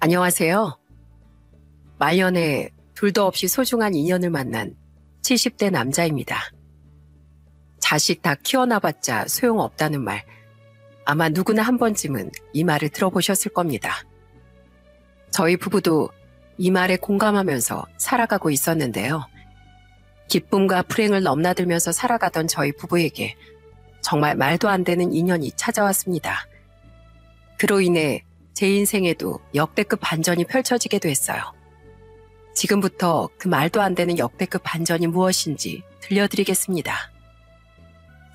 안녕하세요. 말년에 둘도 없이 소중한 인연을 만난 70대 남자입니다. 자식 다 키워놔봤자 소용없다는 말, 아마 누구나 한 번쯤은 이 말을 들어보셨을 겁니다. 저희 부부도 이 말에 공감하면서 살아가고 있었는데요. 기쁨과 불행을 넘나들면서 살아가던 저희 부부에게 정말 말도 안 되는 인연이 찾아왔습니다. 그로 인해 제 인생에도 역대급 반전이 펼쳐지게 됐어요. 지금부터 그 말도 안 되는 역대급 반전이 무엇인지 들려드리겠습니다.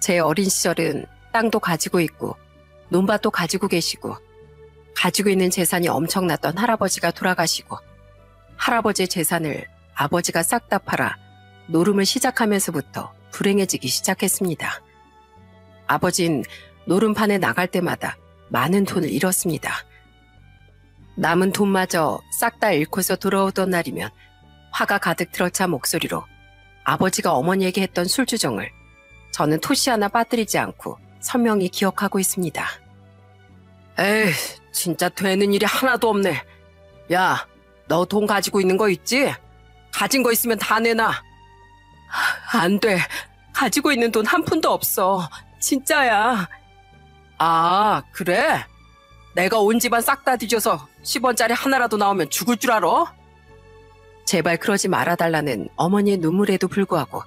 제 어린 시절은 땅도 가지고 있고 논밭도 가지고 계시고 가지고 있는 재산이 엄청났던 할아버지가 돌아가시고 할아버지의 재산을 아버지가 싹 다 팔아 노름을 시작하면서부터 불행해지기 시작했습니다. 아버진 노름판에 나갈 때마다 많은 돈을 잃었습니다. 남은 돈마저 싹 다 잃고서 돌아오던 날이면 화가 가득 들어찬 목소리로 아버지가 어머니에게 했던 술주정을 저는 토시 하나 빠뜨리지 않고 선명히 기억하고 있습니다. 에이, 진짜 되는 일이 하나도 없네. 야, 너 돈 가지고 있는 거 있지? 가진 거 있으면 다 내놔. 안 돼. 가지고 있는 돈 한 푼도 없어. 진짜야. 아, 그래? 내가 온 집안 싹 다 뒤져서 10원짜리 하나라도 나오면 죽을 줄 알아? 제발 그러지 말아달라는 어머니의 눈물에도 불구하고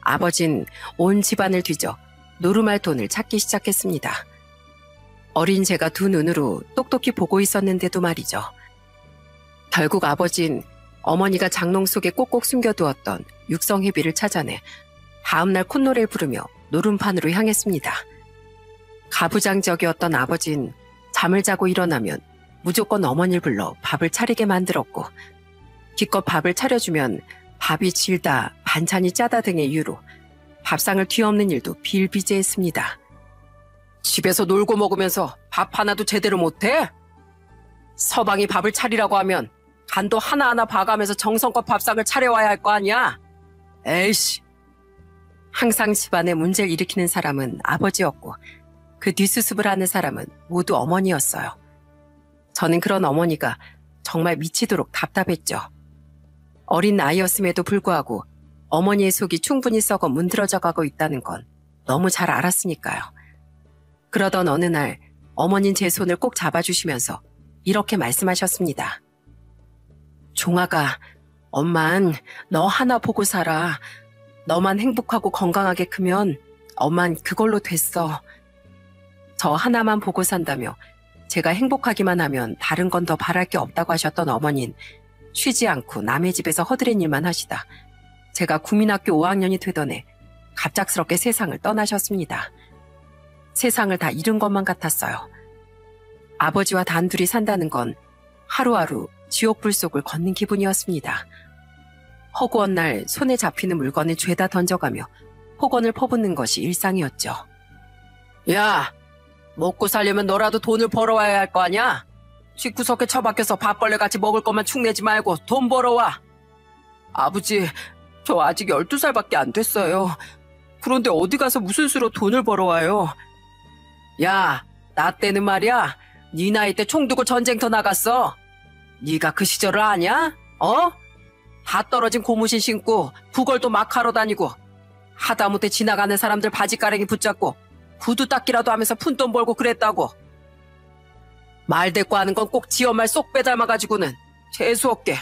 아버진 온 집안을 뒤져 노름할 돈을 찾기 시작했습니다. 어린 제가 두 눈으로 똑똑히 보고 있었는데도 말이죠. 결국 아버진 어머니가 장롱 속에 꼭꼭 숨겨두었던 육성회비를 찾아내 다음날 콧노래를 부르며 노름판으로 향했습니다. 가부장적이었던 아버진 잠을 자고 일어나면 무조건 어머니를 불러 밥을 차리게 만들었고 기껏 밥을 차려주면 밥이 질다 반찬이 짜다 등의 이유로 밥상을 뒤엎는 일도 비일비재했습니다. 집에서 놀고 먹으면서 밥 하나도 제대로 못해? 서방이 밥을 차리라고 하면 간도 하나하나 봐가면서 정성껏 밥상을 차려와야 할 거 아니야? 에이씨. 항상 집안에 문제를 일으키는 사람은 아버지였고 그 뒷수습을 하는 사람은 모두 어머니였어요. 저는 그런 어머니가 정말 미치도록 답답했죠. 어린 나이였음에도 불구하고 어머니의 속이 충분히 썩어 문드러져 가고 있다는 건 너무 잘 알았으니까요. 그러던 어느 날 어머니는 제 손을 꼭 잡아주시면서 이렇게 말씀하셨습니다. 종아가, 엄만 너 하나 보고 살아. 너만 행복하고 건강하게 크면 엄만 그걸로 됐어. 저 하나만 보고 산다며 제가 행복하기만 하면 다른 건 더 바랄 게 없다고 하셨던 어머니는 쉬지 않고 남의 집에서 허드렛 일만 하시다 제가 국민학교 5학년이 되던 해 갑작스럽게 세상을 떠나셨습니다. 세상을 다 잃은 것만 같았어요. 아버지와 단둘이 산다는 건 하루하루 지옥불 속을 걷는 기분이었습니다. 허구한 날 손에 잡히는 물건을 죄다 던져가며 폭언을 퍼붓는 것이 일상이었죠. 야! 먹고 살려면 너라도 돈을 벌어와야 할 거 아니야? 집구석에 처박혀서 밥벌레같이 먹을 것만 축내지 말고 돈 벌어와. 아버지, 저 아직 12살밖에 안 됐어요. 그런데 어디 가서 무슨 수로 돈을 벌어와요? 야, 나 때는 말이야. 네 나이 때 총 두고 전쟁터 나갔어. 네가 그 시절을 아냐? 어? 다 떨어진 고무신 신고 구걸도 막 하러 다니고 하다못해 지나가는 사람들 바지가랭이 붙잡고 구두 닦기라도 하면서 푼돈 벌고 그랬다고. 말대꾸 하는 건 꼭 지 엄마를 쏙 빼닮아가지고는 재수없게.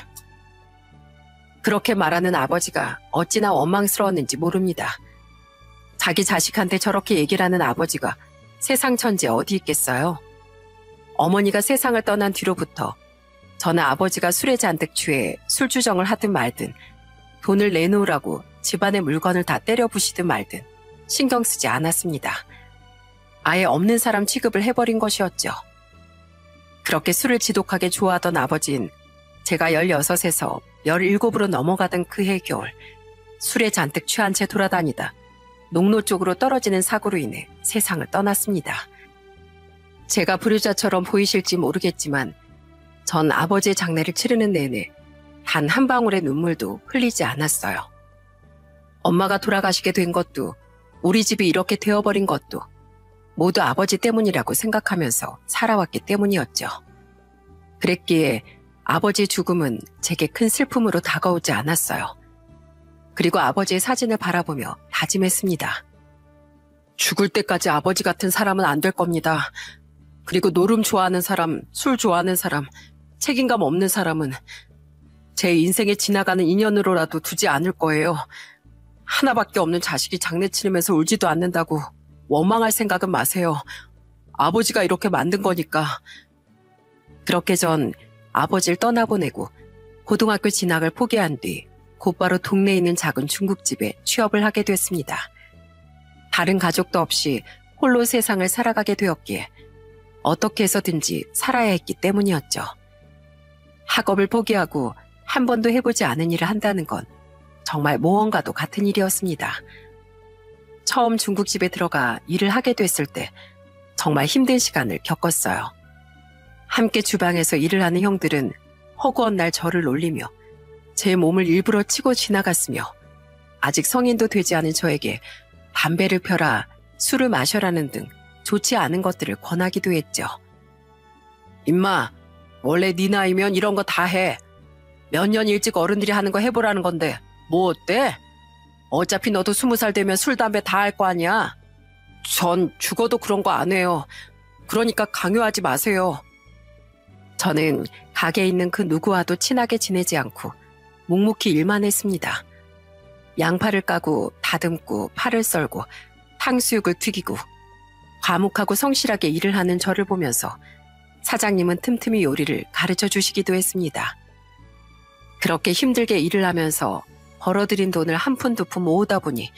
그렇게 말하는 아버지가 어찌나 원망스러웠는지 모릅니다. 자기 자식한테 저렇게 얘기를 하는 아버지가 세상 천지에 어디 있겠어요. 어머니가 세상을 떠난 뒤로부터 저는 아버지가 술에 잔뜩 취해 술주정을 하든 말든 돈을 내놓으라고 집안의 물건을 다 때려 부시든 말든 신경 쓰지 않았습니다. 아예 없는 사람 취급을 해버린 것이었죠. 그렇게 술을 지독하게 좋아하던 아버지는 제가 16에서 17으로 넘어가던 그해 겨울 술에 잔뜩 취한 채 돌아다니다 농로 쪽으로 떨어지는 사고로 인해 세상을 떠났습니다. 제가 불효자처럼 보이실지 모르겠지만 전 아버지의 장례를 치르는 내내 단 한 방울의 눈물도 흘리지 않았어요. 엄마가 돌아가시게 된 것도 우리 집이 이렇게 되어버린 것도 모두 아버지 때문이라고 생각하면서 살아왔기 때문이었죠. 그랬기에 아버지의 죽음은 제게 큰 슬픔으로 다가오지 않았어요. 그리고 아버지의 사진을 바라보며 다짐했습니다. 죽을 때까지 아버지 같은 사람은 안 될 겁니다. 그리고 노름 좋아하는 사람, 술 좋아하는 사람, 책임감 없는 사람은 제 인생에 지나가는 인연으로라도 두지 않을 거예요. 하나밖에 없는 자식이 장난치면서 울지도 않는다고 원망할 생각은 마세요. 아버지가 이렇게 만든 거니까. 그렇게 전 아버지를 떠나보내고 고등학교 진학을 포기한 뒤 곧바로 동네에 있는 작은 중국집에 취업을 하게 됐습니다. 다른 가족도 없이 홀로 세상을 살아가게 되었기에 어떻게 해서든지 살아야 했기 때문이었죠. 학업을 포기하고 한 번도 해보지 않은 일을 한다는 건 정말 무언가도 같은 일이었습니다. 처음 중국집에 들어가 일을 하게 됐을 때 정말 힘든 시간을 겪었어요. 함께 주방에서 일을 하는 형들은 허구한 날 저를 놀리며 제 몸을 일부러 치고 지나갔으며 아직 성인도 되지 않은 저에게 담배를 펴라, 술을 마셔라는 등 좋지 않은 것들을 권하기도 했죠. 임마, 원래 네 나이면 이런 거 다 해. 몇 년 일찍 어른들이 하는 거 해보라는 건데 뭐 어때? 어차피 너도 20살 되면 술, 담배 다 할 거 아니야. 전 죽어도 그런 거 안 해요. 그러니까 강요하지 마세요. 저는 가게에 있는 그 누구와도 친하게 지내지 않고 묵묵히 일만 했습니다. 양파를 까고 다듬고 팔을 썰고 탕수육을 튀기고 과묵하고 성실하게 일을 하는 저를 보면서 사장님은 틈틈이 요리를 가르쳐 주시기도 했습니다. 그렇게 힘들게 일을 하면서 벌어들인 돈을 한 푼 두 푼 모으다 보니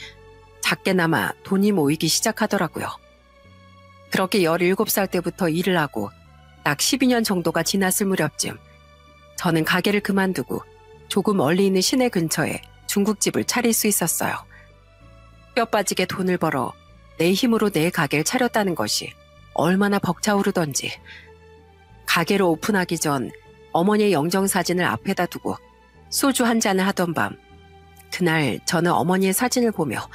작게나마 돈이 모이기 시작하더라고요. 그렇게 17살 때부터 일을 하고 딱 12년 정도가 지났을 무렵쯤 저는 가게를 그만두고 조금 멀리 있는 시내 근처에 중국집을 차릴 수 있었어요. 뼈 빠지게 돈을 벌어 내 힘으로 내 가게를 차렸다는 것이 얼마나 벅차오르던지. 가게를 오픈하기 전 어머니의 영정사진을 앞에다 두고 소주 한 잔을 하던 밤, 그날 저는 어머니의 사진을 보며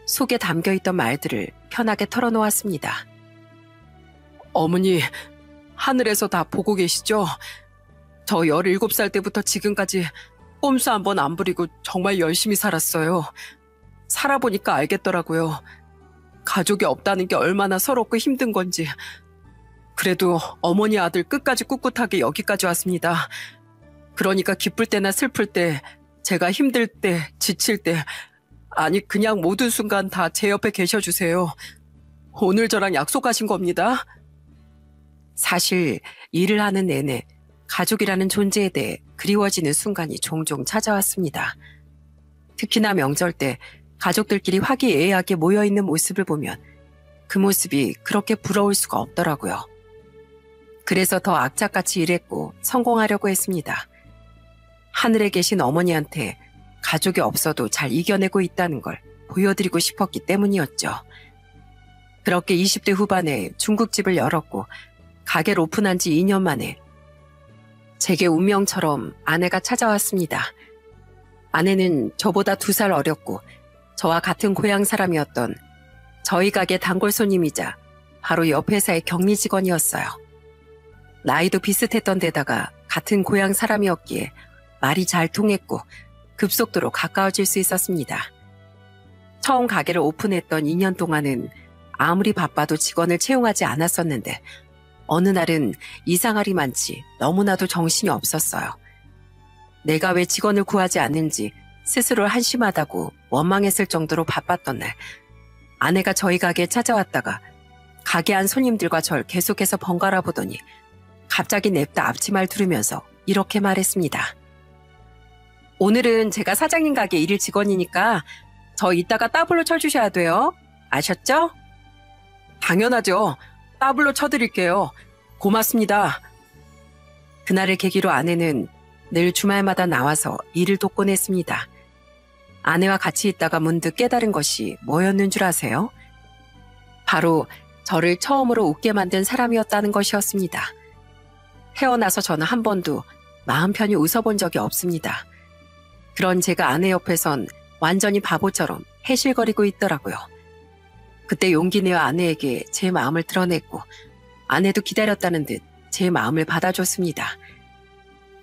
속에 담겨있던 말들을 편하게 털어놓았습니다. 어머니, 하늘에서 다 보고 계시죠? 저 17살 때부터 지금까지 꼼수 한 번 안 부리고 정말 열심히 살았어요. 살아보니까 알겠더라고요. 가족이 없다는 게 얼마나 서럽고 힘든 건지. 그래도 어머니 아들 끝까지 꿋꿋하게 여기까지 왔습니다. 그러니까 기쁠 때나 슬플 때, 제가 힘들 때, 지칠 때, 아니 그냥 모든 순간 다 제 옆에 계셔주세요. 오늘 저랑 약속하신 겁니다. 사실 일을 하는 내내 가족이라는 존재에 대해 그리워지는 순간이 종종 찾아왔습니다. 특히나 명절 때 가족들끼리 화기애애하게 모여있는 모습을 보면 그 모습이 그렇게 부러울 수가 없더라고요. 그래서 더 악착같이 일했고 성공하려고 했습니다. 하늘에 계신 어머니한테 가족이 없어도 잘 이겨내고 있다는 걸 보여드리고 싶었기 때문이었죠. 그렇게 20대 후반에 중국집을 열었고 가게를 오픈한 지 2년 만에 제게 운명처럼 아내가 찾아왔습니다. 아내는 저보다 2살 어렸고 저와 같은 고향 사람이었던 저희 가게 단골 손님이자 바로 옆 회사의 격리 직원이었어요. 나이도 비슷했던 데다가 같은 고향 사람이었기에 말이 잘 통했고 급속도로 가까워질 수 있었습니다. 처음 가게를 오픈했던 2년 동안은 아무리 바빠도 직원을 채용하지 않았었는데 어느 날은 이상할이 많지 너무나도 정신이 없었어요. 내가 왜 직원을 구하지 않는지 스스로 한심하다고 원망했을 정도로 바빴던 날, 아내가 저희 가게에 찾아왔다가 가게 안 손님들과 절 계속해서 번갈아 보더니 갑자기 냅다 앞치마를 두르면서 이렇게 말했습니다. 오늘은 제가 사장님 가게 일일 직원이니까 저 이따가 따블로 쳐주셔야 돼요. 아셨죠? 당연하죠. 따블로 쳐드릴게요. 고맙습니다. 그날을 계기로 아내는 늘 주말마다 나와서 일을 돕곤 했습니다. 아내와 같이 있다가 문득 깨달은 것이 뭐였는 줄 아세요? 바로 저를 처음으로 웃게 만든 사람이었다는 것이었습니다. 태어나서 저는 한 번도 마음 편히 웃어본 적이 없습니다. 그런 제가 아내 옆에선 완전히 바보처럼 해실거리고 있더라고요. 그때 용기 내어 아내에게 제 마음을 드러냈고 아내도 기다렸다는 듯 제 마음을 받아줬습니다.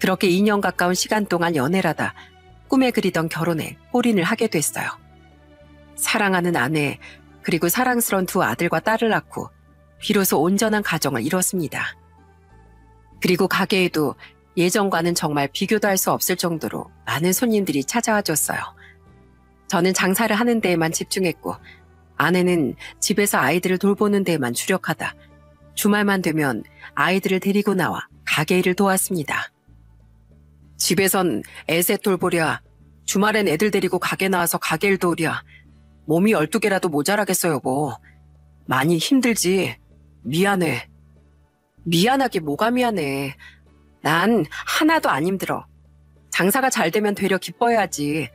그렇게 2년 가까운 시간 동안 연애를 하다 꿈에 그리던 결혼에 골인을 하게 됐어요. 사랑하는 아내, 그리고 사랑스러운 두 아들과 딸을 낳고 비로소 온전한 가정을 이뤘습니다. 그리고 가게에도 예전과는 정말 비교도 할 수 없을 정도로 많은 손님들이 찾아와 줬어요. 저는 장사를 하는 데에만 집중했고 아내는 집에서 아이들을 돌보는 데에만 주력하다 주말만 되면 아이들을 데리고 나와 가게 일을 도왔습니다. 집에선 애셋 돌보랴, 주말엔 애들 데리고 가게 나와서 가게 일 도우랴. 몸이 12개라도 모자라겠어 여보. 많이 힘들지? 미안해. 미안하게 뭐가 미안해. 난 하나도 안 힘들어. 장사가 잘 되면 되려 기뻐해야지.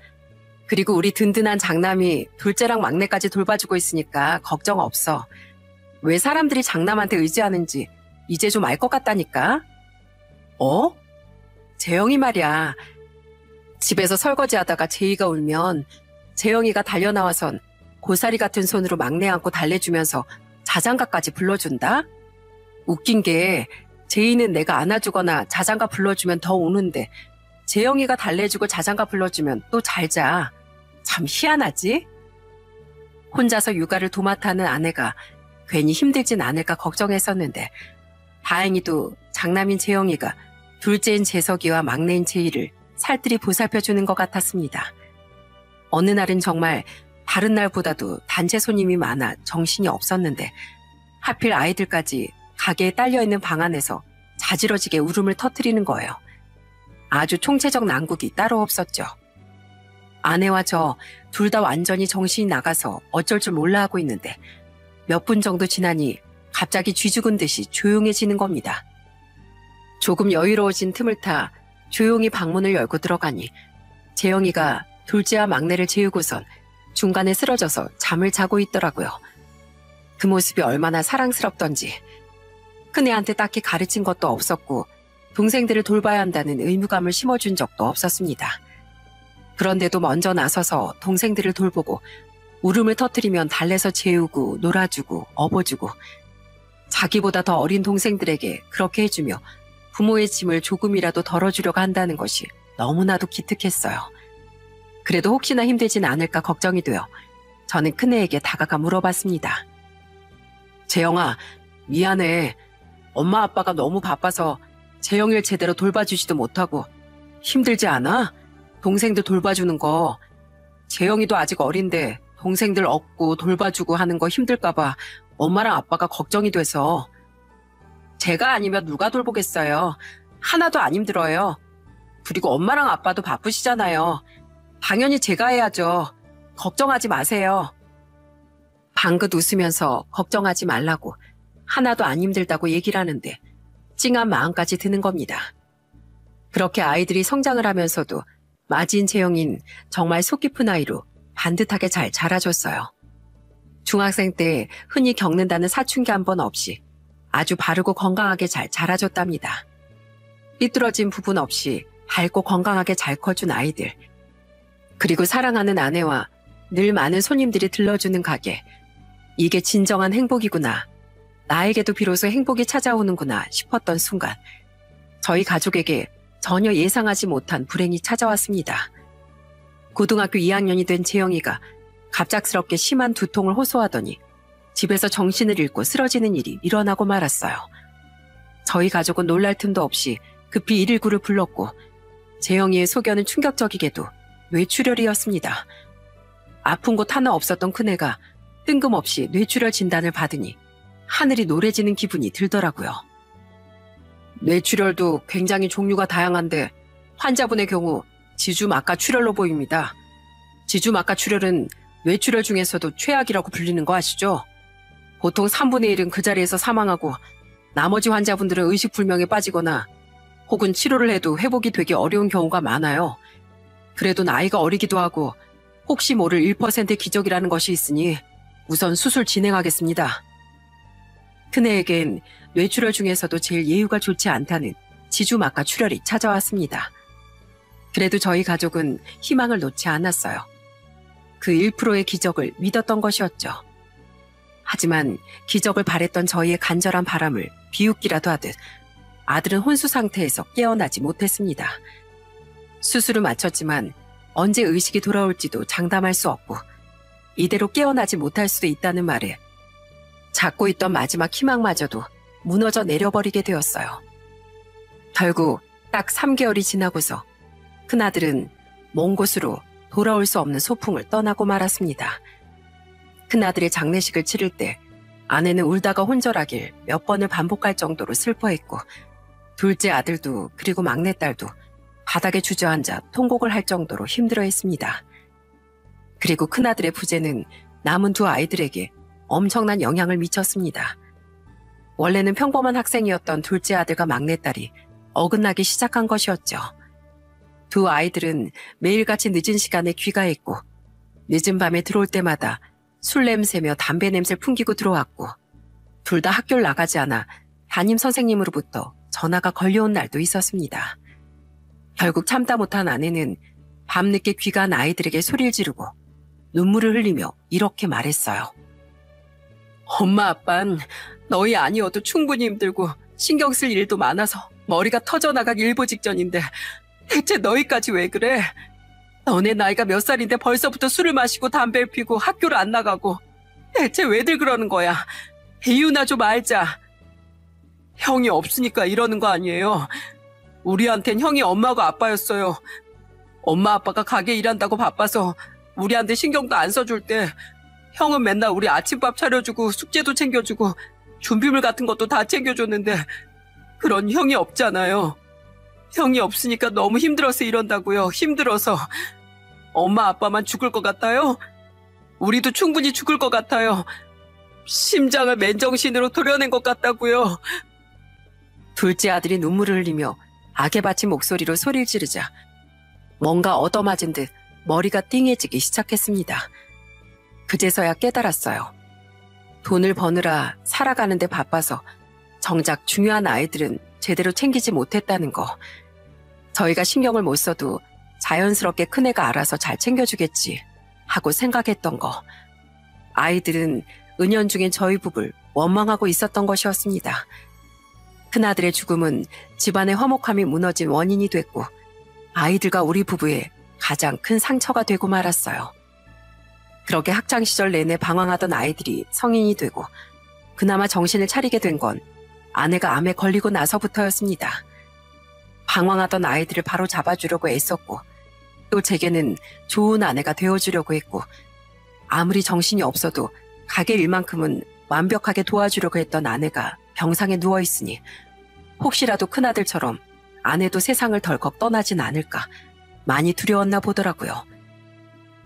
그리고 우리 든든한 장남이 둘째랑 막내까지 돌봐주고 있으니까 걱정 없어. 왜 사람들이 장남한테 의지하는지 이제 좀 알 것 같다니까. 어? 재영이 말이야. 집에서 설거지하다가 제이가 울면 재영이가 달려나와선 고사리 같은 손으로 막내 안고 달래주면서 자장가까지 불러준다? 웃긴 게 제이는 내가 안아주거나 자장가 불러주면 더 우는데 재영이가 달래주고 자장가 불러주면 또 잘 자. 참 희한하지? 혼자서 육아를 도맡아하는 아내가 괜히 힘들진 않을까 걱정했었는데 다행히도 장남인 재영이가 둘째인 재석이와 막내인 제이를 살뜰히 보살펴주는 것 같았습니다. 어느 날은 정말 다른 날보다도 단체 손님이 많아 정신이 없었는데 하필 아이들까지 가게에 딸려있는 방 안에서 자지러지게 울음을 터뜨리는 거예요. 아주 총체적 난국이 따로 없었죠. 아내와 저 둘 다 완전히 정신이 나가서 어쩔 줄 몰라 하고 있는데 몇 분 정도 지나니 갑자기 쥐죽은 듯이 조용해지는 겁니다. 조금 여유로워진 틈을 타 조용히 방문을 열고 들어가니 재영이가 둘째와 막내를 재우고선 중간에 쓰러져서 잠을 자고 있더라고요. 그 모습이 얼마나 사랑스럽던지. 큰애한테 딱히 가르친 것도 없었고 동생들을 돌봐야 한다는 의무감을 심어준 적도 없었습니다. 그런데도 먼저 나서서 동생들을 돌보고 울음을 터뜨리면 달래서 재우고 놀아주고 업어주고 자기보다 더 어린 동생들에게 그렇게 해주며 부모의 짐을 조금이라도 덜어주려고 한다는 것이 너무나도 기특했어요. 그래도 혹시나 힘들진 않을까 걱정이 되어 저는 큰애에게 다가가 물어봤습니다. 재영아, 미안해. 엄마 아빠가 너무 바빠서 재영이를 제대로 돌봐주지도 못하고 힘들지 않아? 동생들 돌봐주는 거. 재영이도 아직 어린데 동생들 업고 돌봐주고 하는 거 힘들까봐 엄마랑 아빠가 걱정이 돼서. 제가 아니면 누가 돌보겠어요. 하나도 안 힘들어요. 그리고 엄마랑 아빠도 바쁘시잖아요. 당연히 제가 해야죠. 걱정하지 마세요. 방긋 웃으면서 걱정하지 말라고 하나도 안 힘들다고 얘기를 하는데 찡한 마음까지 드는 겁니다. 그렇게 아이들이 성장을 하면서도 맞이인 재영인 정말 속 깊은 아이로 반듯하게 잘 자라줬어요. 중학생 때 흔히 겪는다는 사춘기 한 번 없이 아주 바르고 건강하게 잘 자라줬답니다. 삐뚤어진 부분 없이 밝고 건강하게 잘 커준 아이들. 그리고 사랑하는 아내와 늘 많은 손님들이 들러주는 가게. 이게 진정한 행복이구나. 나에게도 비로소 행복이 찾아오는구나 싶었던 순간 저희 가족에게 전혀 예상하지 못한 불행이 찾아왔습니다. 고등학교 2학년이 된 재영이가 갑작스럽게 심한 두통을 호소하더니 집에서 정신을 잃고 쓰러지는 일이 일어나고 말았어요. 저희 가족은 놀랄 틈도 없이 급히 119를 불렀고 재영이의 소견은 충격적이게도 뇌출혈이었습니다. 아픈 곳 하나 없었던 큰애가 뜬금없이 뇌출혈 진단을 받으니 하늘이 노래지는 기분이 들더라고요. 뇌출혈도 굉장히 종류가 다양한데 환자분의 경우 지주막하 출혈로 보입니다. 지주막하 출혈은 뇌출혈 중에서도 최악이라고 불리는 거 아시죠? 보통 3분의 1은 그 자리에서 사망하고 나머지 환자분들은 의식불명에 빠지거나 혹은 치료를 해도 회복이 되기 어려운 경우가 많아요. 그래도 나이가 어리기도 하고 혹시 모를 1%의 기적이라는 것이 있으니 우선 수술 진행하겠습니다. 큰애에겐 뇌출혈 중에서도 제일 예후가 좋지 않다는 지주막하 출혈이 찾아왔습니다. 그래도 저희 가족은 희망을 놓지 않았어요. 그 1%의 기적을 믿었던 것이었죠. 하지만 기적을 바랬던 저희의 간절한 바람을 비웃기라도 하듯 아들은 혼수 상태에서 깨어나지 못했습니다. 수술을 마쳤지만 언제 의식이 돌아올지도 장담할 수 없고 이대로 깨어나지 못할 수도 있다는 말에 잡고 있던 마지막 희망마저도 무너져 내려버리게 되었어요. 결국 딱 3개월이 지나고서 큰아들은 먼 곳으로 돌아올 수 없는 소풍을 떠나고 말았습니다. 큰아들의 장례식을 치를 때 아내는 울다가 혼절하길 몇 번을 반복할 정도로 슬퍼했고 둘째 아들도 그리고 막내딸도 바닥에 주저앉아 통곡을 할 정도로 힘들어했습니다. 그리고 큰아들의 부재는 남은 두 아이들에게 엄청난 영향을 미쳤습니다. 원래는 평범한 학생이었던 둘째 아들과 막내딸이 어긋나기 시작한 것이었죠. 두 아이들은 매일같이 늦은 시간에 귀가했고 늦은 밤에 들어올 때마다 술 냄새며 담배 냄새를 풍기고 들어왔고 둘 다 학교를 나가지 않아 담임 선생님으로부터 전화가 걸려온 날도 있었습니다. 결국 참다 못한 아내는 밤늦게 귀가한 아이들에게 소리를 지르고 눈물을 흘리며 이렇게 말했어요. 엄마 아빤 너희 아니어도 충분히 힘들고 신경 쓸 일도 많아서 머리가 터져나가기 일보 직전인데 대체 너희까지 왜 그래? 너네 나이가 몇 살인데 벌써부터 술을 마시고 담배를 피고 학교를 안 나가고 대체 왜들 그러는 거야? 이유나 좀 알자. 형이 없으니까 이러는 거 아니에요. 우리한텐 형이 엄마가 아빠였어요. 엄마 아빠가 가게 일한다고 바빠서 우리한테 신경도 안 써줄 때 형은 맨날 우리 아침밥 차려주고 숙제도 챙겨주고 준비물 같은 것도 다 챙겨줬는데 그런 형이 없잖아요. 형이 없으니까 너무 힘들어서 이런다고요. 힘들어서. 엄마 아빠만 죽을 것 같아요? 우리도 충분히 죽을 것 같아요. 심장을 맨정신으로 도려낸 것 같다고요. 둘째 아들이 눈물을 흘리며 악에 받친 목소리로 소리를 지르자 뭔가 얻어맞은 듯 머리가 띵해지기 시작했습니다. 그제서야 깨달았어요. 돈을 버느라 살아가는 데 바빠서 정작 중요한 아이들은 제대로 챙기지 못했다는 거. 저희가 신경을 못 써도 자연스럽게 큰애가 알아서 잘 챙겨주겠지 하고 생각했던 거. 아이들은 은연중에 저희 부부를 원망하고 있었던 것이었습니다. 큰아들의 죽음은 집안의 화목함이 무너진 원인이 됐고 아이들과 우리 부부의 가장 큰 상처가 되고 말았어요. 그렇게 학창시절 내내 방황하던 아이들이 성인이 되고 그나마 정신을 차리게 된 건 아내가 암에 걸리고 나서부터였습니다. 방황하던 아이들을 바로 잡아주려고 애썼고 또 제게는 좋은 아내가 되어주려고 했고 아무리 정신이 없어도 가게 일만큼은 완벽하게 도와주려고 했던 아내가 병상에 누워있으니 혹시라도 큰아들처럼 아내도 세상을 덜컥 떠나진 않을까 많이 두려웠나 보더라고요.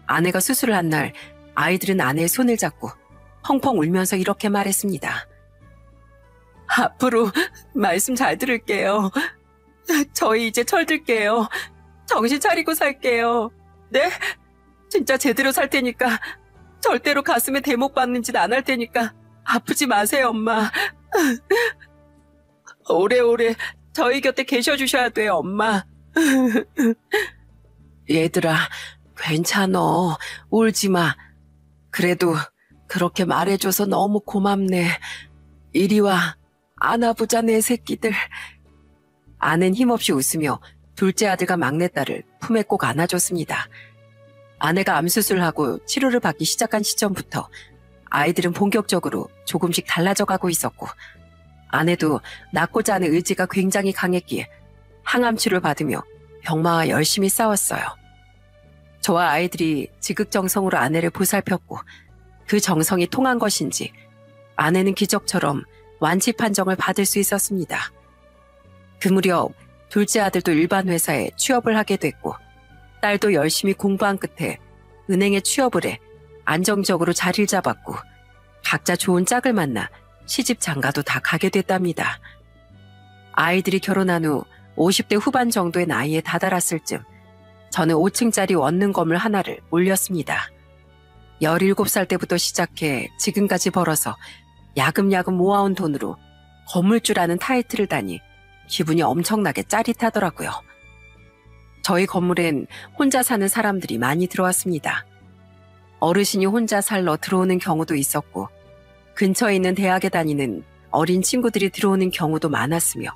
아내가 수술을 한 날 아이들은 아내의 손을 잡고 펑펑 울면서 이렇게 말했습니다. 앞으로 말씀 잘 들을게요. 저희 이제 철들게요. 정신 차리고 살게요. 네? 진짜 제대로 살 테니까 절대로 가슴에 대목 받는 짓 안 할 테니까 아프지 마세요, 엄마. 오래오래 저희 곁에 계셔주셔야 돼요, 엄마. 얘들아, 괜찮어. 울지 마. 그래도 그렇게 말해줘서 너무 고맙네. 이리 와. 안아보자, 내 새끼들. 아내는 힘없이 웃으며 둘째 아들과 막내딸을 품에 꼭 안아줬습니다. 아내가 암수술을 하고 치료를 받기 시작한 시점부터 아이들은 본격적으로 조금씩 달라져 가고 있었고 아내도 낫고자 하는 의지가 굉장히 강했기에 항암 치료를 받으며 병마와 열심히 싸웠어요. 저와 아이들이 지극정성으로 아내를 보살폈고 그 정성이 통한 것인지 아내는 기적처럼 완치 판정을 받을 수 있었습니다. 그 무렵 둘째 아들도 일반 회사에 취업을 하게 됐고 딸도 열심히 공부한 끝에 은행에 취업을 해 안정적으로 자리를 잡았고 각자 좋은 짝을 만나 시집 장가도 다 가게 됐답니다. 아이들이 결혼한 후 50대 후반 정도의 나이에 다다랐을 즈음 저는 5층짜리 원룸 건물 하나를 올렸습니다. 17살 때부터 시작해 지금까지 벌어서 야금야금 모아온 돈으로 건물주라는 타이틀을 다니 기분이 엄청나게 짜릿하더라고요. 저희 건물엔 혼자 사는 사람들이 많이 들어왔습니다. 어르신이 혼자 살러 들어오는 경우도 있었고 근처에 있는 대학에 다니는 어린 친구들이 들어오는 경우도 많았으며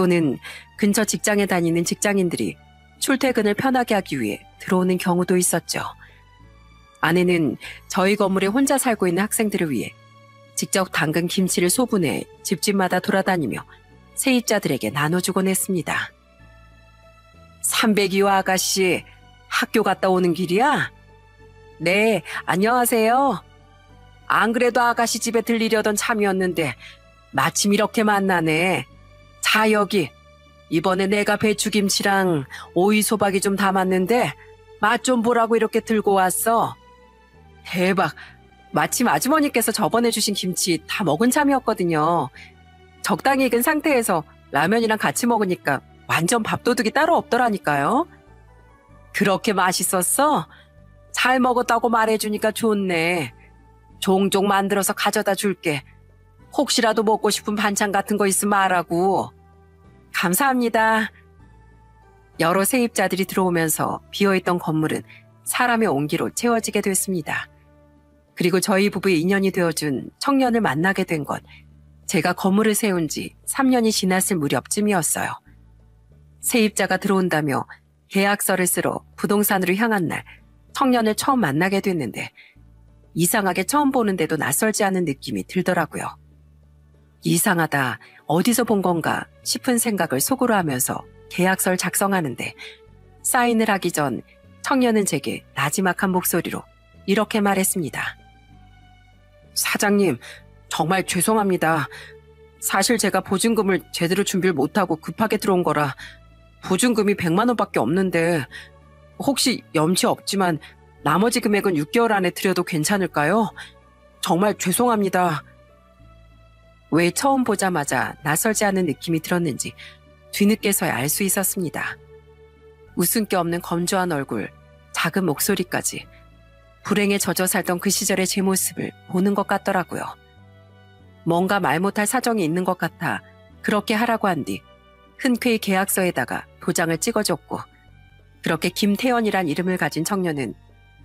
또는 근처 직장에 다니는 직장인들이 출퇴근을 편하게 하기 위해 들어오는 경우도 있었죠. 아내는 저희 건물에 혼자 살고 있는 학생들을 위해 직접 담근 김치를 소분해 집집마다 돌아다니며 세입자들에게 나눠주곤 했습니다. 302호 아가씨, 학교 갔다 오는 길이야? 네, 안녕하세요. 안 그래도 아가씨 집에 들리려던 참이었는데 마침 이렇게 만나네. 자, 여기. 이번에 내가 배추김치랑 오이소박이 좀 담았는데 맛 좀 보라고 이렇게 들고 왔어. 대박. 마침 아주머니께서 저번에 주신 김치 다 먹은 참이었거든요. 적당히 익은 상태에서 라면이랑 같이 먹으니까 완전 밥도둑이 따로 없더라니까요. 그렇게 맛있었어? 잘 먹었다고 말해주니까 좋네. 종종 만들어서 가져다 줄게. 혹시라도 먹고 싶은 반찬 같은 거 있으면 말하고. 감사합니다. 여러 세입자들이 들어오면서 비어있던 건물은 사람의 온기로 채워지게 됐습니다. 그리고 저희 부부의 인연이 되어준 청년을 만나게 된 건 제가 건물을 세운 지 3년이 지났을 무렵쯤이었어요. 세입자가 들어온다며 계약서를 쓰러 부동산으로 향한 날 청년을 처음 만나게 됐는데 이상하게 처음 보는데도 낯설지 않은 느낌이 들더라고요. 이상하다, 어디서 본 건가 싶은 생각을 속으로 하면서 계약서를 작성하는데 사인을 하기 전 청년은 제게 나지막한 목소리로 이렇게 말했습니다. 사장님, 정말 죄송합니다. 사실 제가 보증금을 제대로 준비를 못하고 급하게 들어온 거라 보증금이 100만 원밖에 없는데 혹시 염치 없지만 나머지 금액은 6개월 안에 드려도 괜찮을까요? 정말 죄송합니다. 왜 처음 보자마자 낯설지 않은 느낌이 들었는지 뒤늦게서야 알 수 있었습니다. 웃음기 없는 건조한 얼굴, 작은 목소리까지 불행에 젖어 살던 그 시절의 제 모습을 보는 것 같더라고요. 뭔가 말 못할 사정이 있는 것 같아 그렇게 하라고 한 뒤 흔쾌히 계약서에다가 도장을 찍어줬고 그렇게 김태연이란 이름을 가진 청년은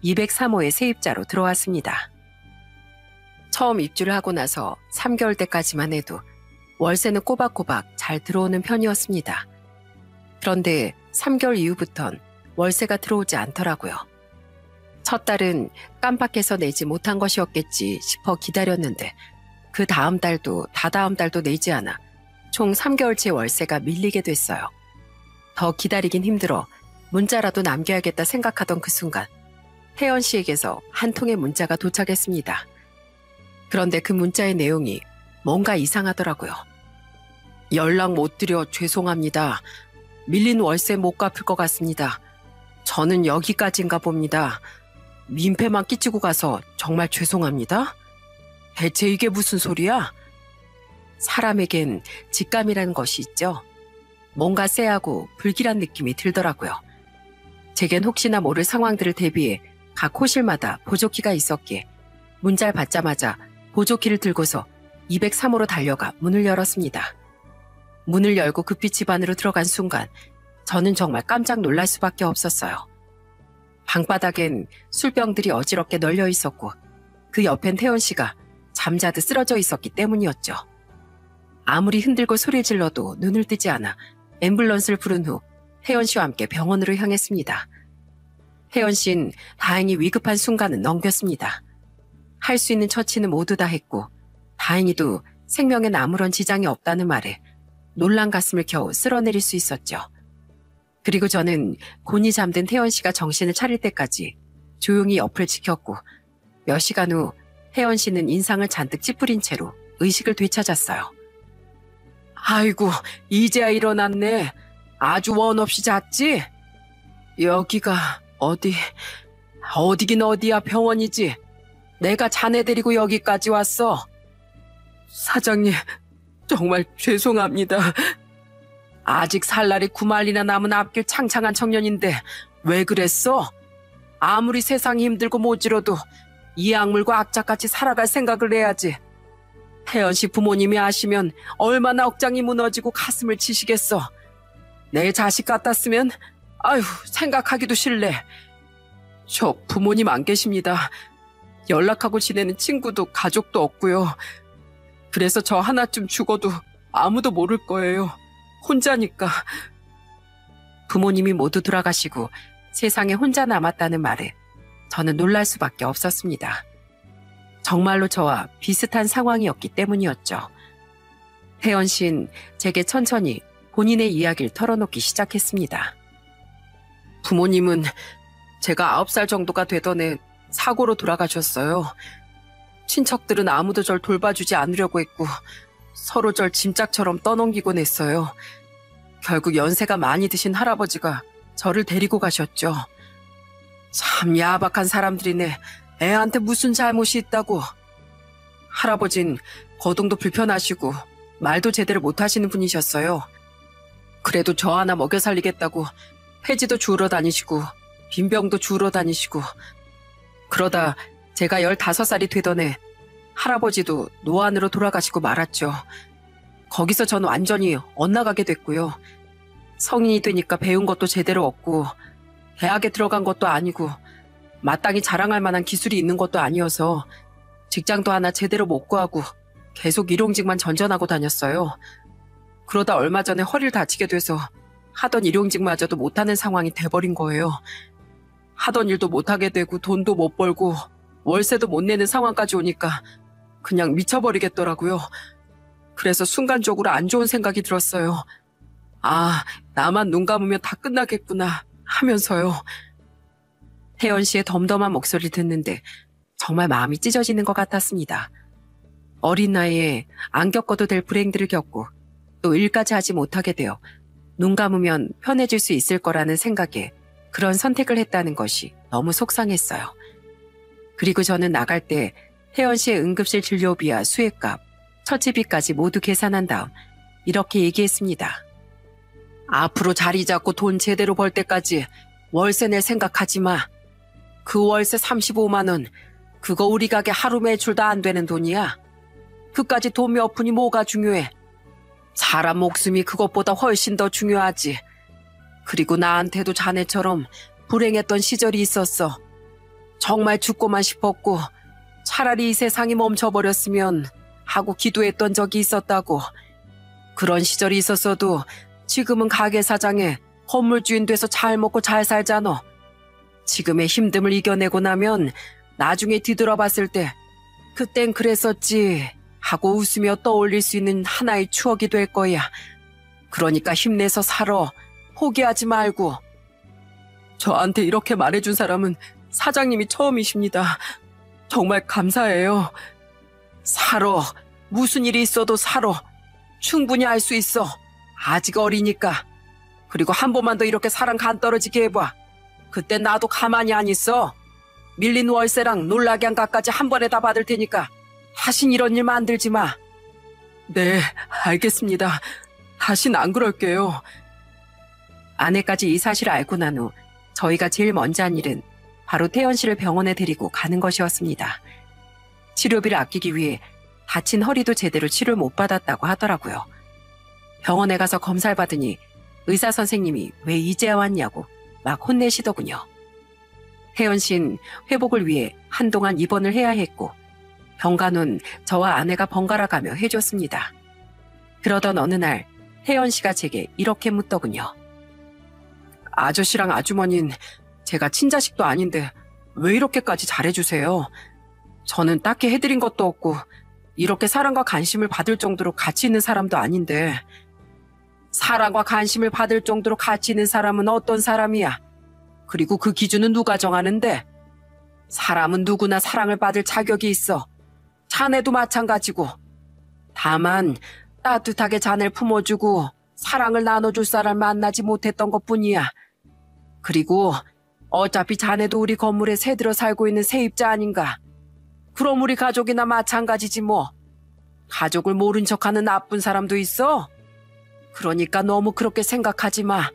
203호의 세입자로 들어왔습니다. 처음 입주를 하고 나서 3개월 때까지만 해도 월세는 꼬박꼬박 잘 들어오는 편이었습니다. 그런데 3개월 이후부턴 월세가 들어오지 않더라고요. 첫 달은 깜빡해서 내지 못한 것이었겠지 싶어 기다렸는데 그 다음 달도 다다음 달도 내지 않아 총 3개월째 월세가 밀리게 됐어요. 더 기다리긴 힘들어 문자라도 남겨야겠다 생각하던 그 순간 태연 씨에게서 한 통의 문자가 도착했습니다. 그런데 그 문자의 내용이 뭔가 이상하더라고요. 연락 못 드려 죄송합니다. 밀린 월세 못 갚을 것 같습니다. 저는 여기까지인가 봅니다. 민폐만 끼치고 가서 정말 죄송합니다. 대체 이게 무슨 소리야? 사람에겐 직감이라는 것이 있죠. 뭔가 쎄하고 불길한 느낌이 들더라고요. 제겐 혹시나 모를 상황들을 대비해 각 호실마다 보조키가 있었기에 문자를 받자마자 보조키를 들고서 203호로 달려가 문을 열었습니다. 문을 열고 급히 집 안으로 들어간 순간 저는 정말 깜짝 놀랄 수밖에 없었어요. 방바닥엔 술병들이 어지럽게 널려 있었고 그 옆엔 태연 씨가 잠자듯 쓰러져 있었기 때문이었죠. 아무리 흔들고 소리 질러도 눈을 뜨지 않아 앰뷸런스를 부른 후 태연 씨와 함께 병원으로 향했습니다. 태연 씨는 다행히 위급한 순간은 넘겼습니다. 할 수 있는 처치는 모두 다 했고 다행히도 생명엔 아무런 지장이 없다는 말에 놀란 가슴을 겨우 쓸어내릴 수 있었죠. 그리고 저는 곤히 잠든 태연 씨가 정신을 차릴 때까지 조용히 옆을 지켰고 몇 시간 후 태연 씨는 인상을 잔뜩 찌푸린 채로 의식을 되찾았어요. 아이고, 이제야 일어났네. 아주 원 없이 잤지? 여기가 어디긴 어디야, 병원이지. 내가 자네 데리고 여기까지 왔어. 사장님, 정말 죄송합니다. 아직 살 날이 9마일이나 남은 앞길 창창한 청년인데 왜 그랬어? 아무리 세상이 힘들고 모지러도 이 악물고 악착같이 살아갈 생각을 해야지. 태연 씨 부모님이 아시면 얼마나 억장이 무너지고 가슴을 치시겠어. 내 자식 같았으면 아휴 생각하기도 싫네. 저 부모님 안 계십니다. 연락하고 지내는 친구도 가족도 없고요. 그래서 저 하나쯤 죽어도 아무도 모를 거예요. 혼자니까. 부모님이 모두 돌아가시고 세상에 혼자 남았다는 말에 저는 놀랄 수밖에 없었습니다. 정말로 저와 비슷한 상황이었기 때문이었죠. 혜연 씨는 제게 천천히 본인의 이야기를 털어놓기 시작했습니다. 부모님은 제가 9살 정도가 되던 해 사고로 돌아가셨어요. 친척들은 아무도 절 돌봐주지 않으려고 했고 서로 절 짐짝처럼 떠넘기곤 했어요. 결국 연세가 많이 드신 할아버지가 저를 데리고 가셨죠. 참 야박한 사람들이네. 애한테 무슨 잘못이 있다고. 할아버진 거동도 불편하시고 말도 제대로 못하시는 분이셨어요. 그래도 저 하나 먹여 살리겠다고 폐지도 주우러 다니시고 빈병도 주우러 다니시고. 그러다 제가 15살이 되던 해 할아버지도 노안으로 돌아가시고 말았죠. 거기서 전 완전히 엇나가게 됐고요. 성인이 되니까 배운 것도 제대로 없고 대학에 들어간 것도 아니고 마땅히 자랑할 만한 기술이 있는 것도 아니어서 직장도 하나 제대로 못 구하고 계속 일용직만 전전하고 다녔어요. 그러다 얼마 전에 허리를 다치게 돼서 하던 일용직마저도 못하는 상황이 돼버린 거예요. 하던 일도 못하게 되고 돈도 못 벌고 월세도 못 내는 상황까지 오니까 그냥 미쳐버리겠더라고요. 그래서 순간적으로 안 좋은 생각이 들었어요. 아, 나만 눈 감으면 다 끝나겠구나 하면서요. 혜연 씨의 덤덤한 목소리를 듣는데 정말 마음이 찢어지는 것 같았습니다. 어린 나이에 안 겪어도 될 불행들을 겪고 또 일까지 하지 못하게 되어 눈 감으면 편해질 수 있을 거라는 생각에 그런 선택을 했다는 것이 너무 속상했어요. 그리고 저는 나갈 때 혜연 씨의 응급실 진료비와 수액값, 처치비까지 모두 계산한 다음 이렇게 얘기했습니다. 앞으로 자리 잡고 돈 제대로 벌 때까지 월세 낼 생각하지 마. 그 월세 35만 원, 그거 우리 가게 하루 매출도 안 되는 돈이야. 그까지 돈 몇 푼이 뭐가 중요해. 사람 목숨이 그것보다 훨씬 더 중요하지. 그리고 나한테도 자네처럼 불행했던 시절이 있었어. 정말 죽고만 싶었고 차라리 이 세상이 멈춰버렸으면 하고 기도했던 적이 있었다고. 그런 시절이 있었어도 지금은 가게 사장에 건물주인 돼서 잘 먹고 잘 살잖아. 지금의 힘듦을 이겨내고 나면 나중에 뒤돌아봤을 때 그땐 그랬었지 하고 웃으며 떠올릴 수 있는 하나의 추억이 될 거야. 그러니까 힘내서 살아. 포기하지 말고. 저한테 이렇게 말해준 사람은 사장님이 처음이십니다. 정말 감사해요. 살아. 무슨 일이 있어도 살아. 충분히 할 수 있어. 아직 어리니까. 그리고 한 번만 더 이렇게 사랑 간 떨어지게 해봐. 그때 나도 가만히 안 있어. 밀린 월세랑 놀라게 한 값까지 한 번에 다 받을 테니까 다신 이런 일 만들지 마. 네, 알겠습니다. 다신 안 그럴게요. 아내까지 이 사실을 알고 난 후 저희가 제일 먼저 한 일은 바로 태연 씨를 병원에 데리고 가는 것이었습니다. 치료비를 아끼기 위해 다친 허리도 제대로 치료를 못 받았다고 하더라고요. 병원에 가서 검사를 받으니 의사 선생님이 왜 이제야 왔냐고 막 혼내시더군요. 혜연 씨는 회복을 위해 한동안 입원을 해야 했고 병간호는 저와 아내가 번갈아 가며 해줬습니다. 그러던 어느 날 혜연 씨가 제게 이렇게 묻더군요. 아저씨랑 아주머니는 제가 친자식도 아닌데 왜 이렇게까지 잘해주세요? 저는 딱히 해드린 것도 없고 이렇게 사랑과 관심을 받을 정도로 가치 있는 사람도 아닌데. 사랑과 관심을 받을 정도로 가치 있는 사람은 어떤 사람이야? 그리고 그 기준은 누가 정하는데? 사람은 누구나 사랑을 받을 자격이 있어. 자네도 마찬가지고. 다만 따뜻하게 자네를 품어주고 사랑을 나눠줄 사람 만나지 못했던 것뿐이야. 그리고 어차피 자네도 우리 건물에 새들어 살고 있는 세입자 아닌가? 그럼 우리 가족이나 마찬가지지 뭐. 가족을 모른 척하는 나쁜 사람도 있어? 그러니까 너무 그렇게 생각하지 마.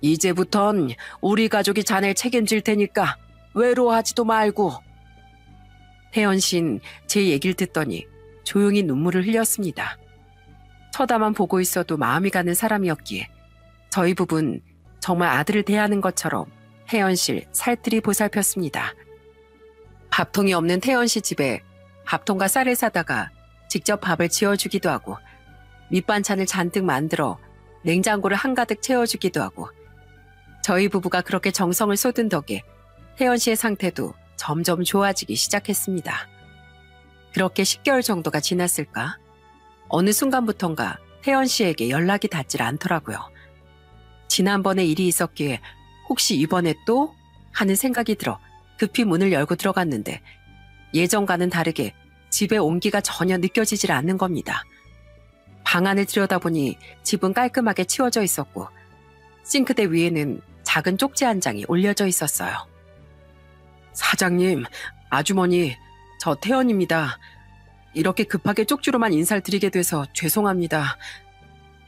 이제부턴 우리 가족이 자네를 책임질 테니까 외로워하지도 말고. 혜연 씨는 제 얘기를 듣더니 조용히 눈물을 흘렸습니다. 쳐다만 보고 있어도 마음이 가는 사람이었기에 저희 부부는 정말 아들을 대하는 것처럼 혜연 씨를 살뜰히 보살폈습니다. 밥통이 없는 혜연 씨 집에 밥통과 쌀을 사다가 직접 밥을 지어주기도 하고 밑반찬을 잔뜩 만들어 냉장고를 한가득 채워주기도 하고 저희 부부가 그렇게 정성을 쏟은 덕에 태연 씨의 상태도 점점 좋아지기 시작했습니다. 그렇게 10개월 정도가 지났을까? 어느 순간부턴가 태연 씨에게 연락이 닿질 않더라고요. 지난번에 일이 있었기에 혹시 이번에 또? 하는 생각이 들어 급히 문을 열고 들어갔는데 예전과는 다르게 집의 온기가 전혀 느껴지질 않는 겁니다. 방 안을 들여다보니 집은 깔끔하게 치워져 있었고 싱크대 위에는 작은 쪽지 한 장이 올려져 있었어요. 사장님, 아주머니, 저 태연입니다. 이렇게 급하게 쪽지로만 인사를 드리게 돼서 죄송합니다.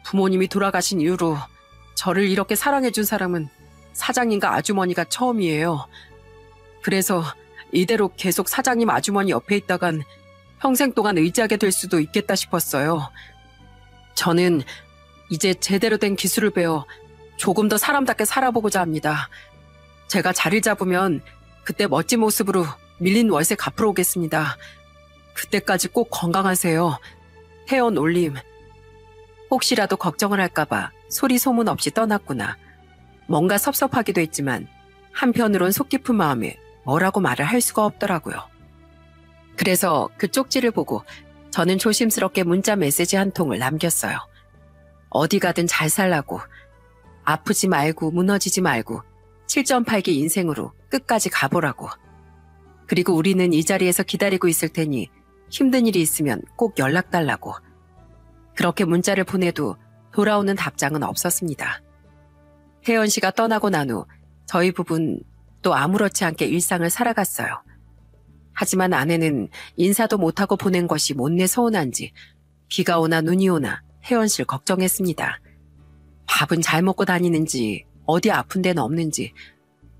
부모님이 돌아가신 이후로 저를 이렇게 사랑해준 사람은 사장님과 아주머니가 처음이에요. 그래서 이대로 계속 사장님 아주머니 옆에 있다간 평생 동안 의지하게 될 수도 있겠다 싶었어요. 저는 이제 제대로 된 기술을 배워 조금 더 사람답게 살아보고자 합니다. 제가 자리를 잡으면 그때 멋진 모습으로 밀린 월세 갚으러 오겠습니다. 그때까지 꼭 건강하세요. 태연 올림. 혹시라도 걱정을 할까봐 소리 소문 없이 떠났구나. 뭔가 섭섭하기도 했지만 한편으론 속 깊은 마음에 뭐라고 말을 할 수가 없더라고요. 그래서 그 쪽지를 보고 저는 조심스럽게 문자 메시지 한 통을 남겼어요. 어디 가든 잘 살라고, 아프지 말고 무너지지 말고 7.8기 인생으로 끝까지 가보라고. 그리고 우리는 이 자리에서 기다리고 있을 테니 힘든 일이 있으면 꼭 연락 달라고. 그렇게 문자를 보내도 돌아오는 답장은 없었습니다. 태연 씨가 떠나고 난 후 저희 부부는 또 아무렇지 않게 일상을 살아갔어요. 하지만 아내는 인사도 못하고 보낸 것이 못내 서운한지 비가 오나 눈이 오나 태연 씨를 걱정했습니다. 밥은 잘 먹고 다니는지, 어디 아픈 데는 없는지,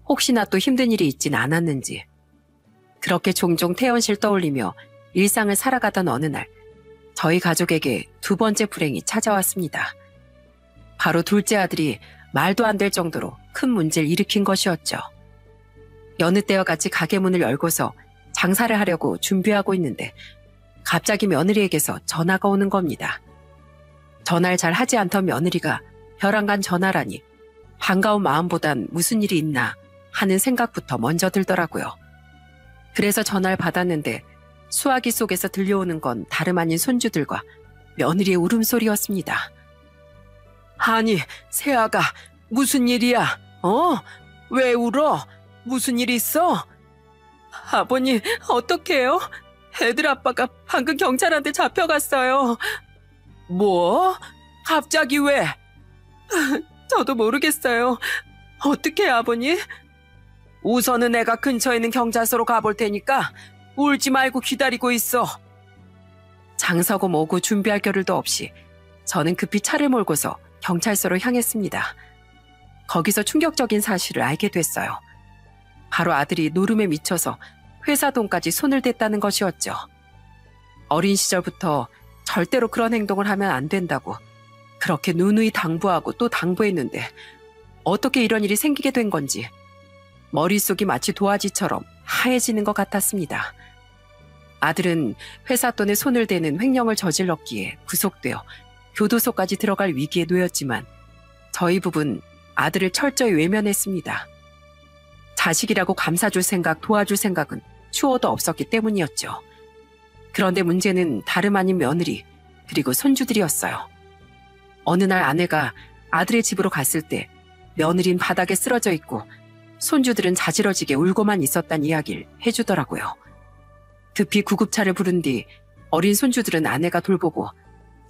혹시나 또 힘든 일이 있진 않았는지. 그렇게 종종 태연 씨를 떠올리며 일상을 살아가던 어느 날 저희 가족에게 두 번째 불행이 찾아왔습니다. 바로 둘째 아들이 말도 안 될 정도로 큰 문제를 일으킨 것이었죠. 여느 때와 같이 가게 문을 열고서 장사를 하려고 준비하고 있는데 갑자기 며느리에게서 전화가 오는 겁니다. 전화를 잘 하지 않던 며느리가 벼랑간 전화라니 반가운 마음보단 무슨 일이 있나 하는 생각부터 먼저 들더라고요. 그래서 전화를 받았는데 수화기 속에서 들려오는 건 다름 아닌 손주들과 며느리의 울음소리였습니다. 아니, 세아가 무슨 일이야? 왜 울어? 무슨 일 있어? 아버님, 어떡해요? 애들 아빠가 방금 경찰한테 잡혀갔어요. 뭐? 갑자기 왜? 저도 모르겠어요. 어떡해, 아버님? 우선은 내가 근처에 있는 경찰서로 가볼 테니까 울지 말고 기다리고 있어. 장서고 뭐고 준비할 겨를도 없이 저는 급히 차를 몰고서 경찰서로 향했습니다. 거기서 충격적인 사실을 알게 됐어요. 바로 아들이 노름에 미쳐서 회사 돈까지 손을 댔다는 것이었죠. 어린 시절부터 절대로 그런 행동을 하면 안 된다고 그렇게 누누이 당부하고 또 당부했는데 어떻게 이런 일이 생기게 된 건지 머릿속이 마치 도화지처럼 하얘지는 것 같았습니다. 아들은 회사 돈에 손을 대는 횡령을 저질렀기에 구속되어 교도소까지 들어갈 위기에 놓였지만 저희 부부는 아들을 철저히 외면했습니다. 자식이라고 감싸줄 생각, 도와줄 생각은 추호도 없었기 때문이었죠. 그런데 문제는 다름 아닌 며느리, 그리고 손주들이었어요. 어느 날 아내가 아들의 집으로 갔을 때 며느린 바닥에 쓰러져 있고 손주들은 자지러지게 울고만 있었단 이야기를 해주더라고요. 급히 구급차를 부른 뒤 어린 손주들은 아내가 돌보고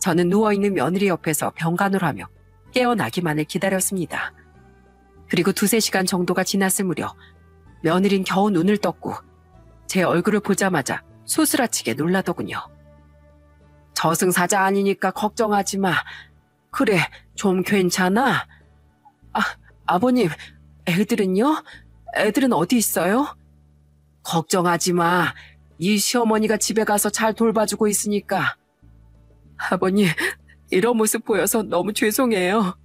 저는 누워있는 며느리 옆에서 병간호를 하며 깨어나기만을 기다렸습니다. 그리고 2-3시간 정도가 지났을 무렵 며느린 겨우 눈을 떴고 제 얼굴을 보자마자 소스라치게 놀라더군요. 저승사자 아니니까 걱정하지 마. 그래, 좀 괜찮아? 아버님, 애들은요? 애들은 어디 있어요? 걱정하지 마. 이 시어머니가 집에 가서 잘 돌봐주고 있으니까. 아버님, 이런 모습 보여서 너무 죄송해요.